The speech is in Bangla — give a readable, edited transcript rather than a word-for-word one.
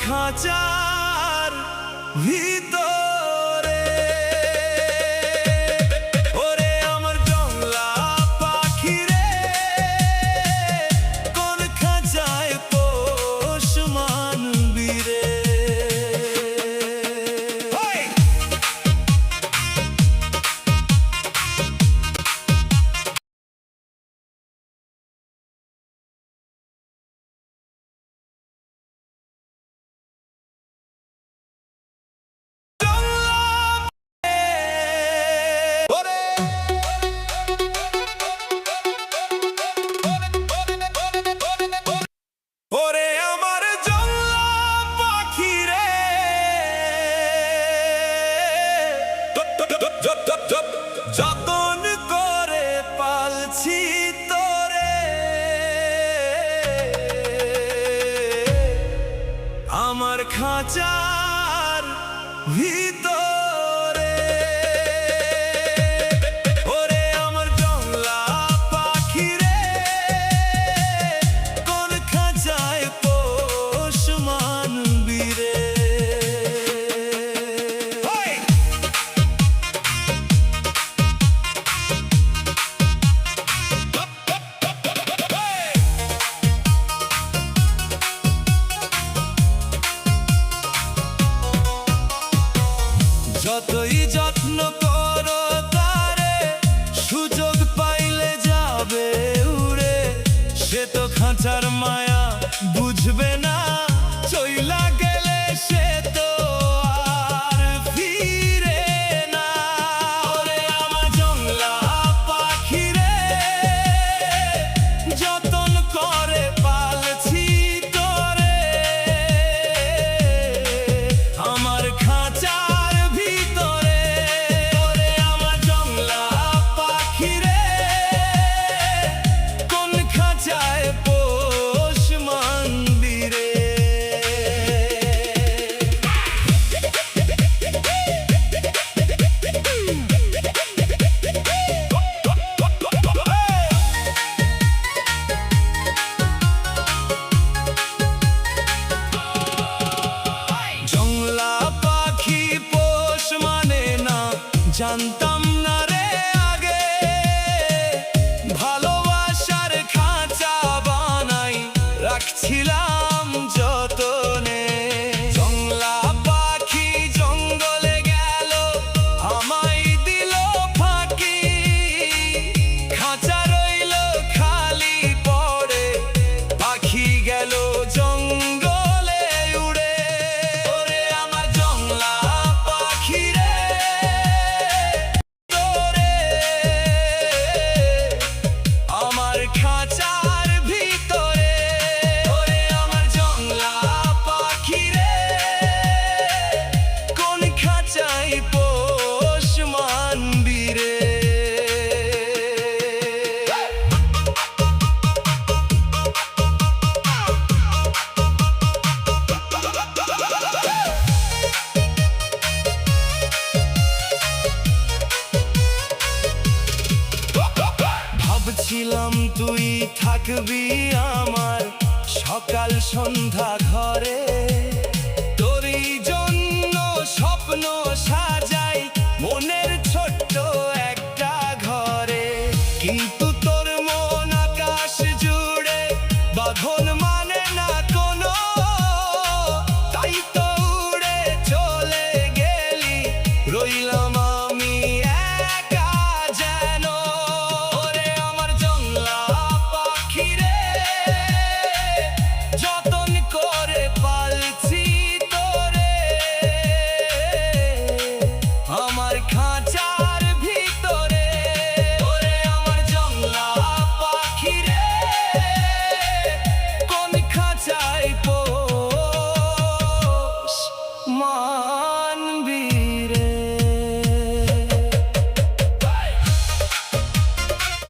খাঁচার ভিতরে। ওরে আমার জংলা পাখি রে, কোন খাঁচায় পোষ মানবি রে। ওরে আমার জংলা পাখি রে, যতন করে পালছি তোরে। আমার খাঁচার ভিতরে। ওরে আমার জংলা পাখি রে, কোন খাঁচায় পোষ মানবি রে। যতই যত্ন করো তারে, সুযোগ পাইলে যাবে উড়ে। সে তো খাঁচার মায়া বুঝবে না, চইলা গেলে সে তো আর ফিরে না। ওরে আমার জংলা পাখি রে, যতন করে পালছি তোরে। আমার খাঁচার ভিতরে। ওরে আমার জংলা পাখি রে, কোন খাঁচায় পোষ মানবি রে। জংলা পাখি পোষ মানে না, জানতাম না রে আগে। ভালোবাসার খাঁচা বানাই রাখছিলাম যতনে। জংলা পাখি জঙ্গলে গেল, আমায় দিল ফাঁকি। খাঁচা রইল খালি পড়ে, পাখি গেল জঙ্গলে উড়ে। ওরে আমার জংলা পাখি রে, তোরে আমার খাঁচার ভিতরে। ওরে আমার জংলা পাখি রে, কোন খাঁচায় পোষ মানবি রে। ভাবছিলাম তুই থাকবি আমার সকাল সন্ধ্যা ঘরে।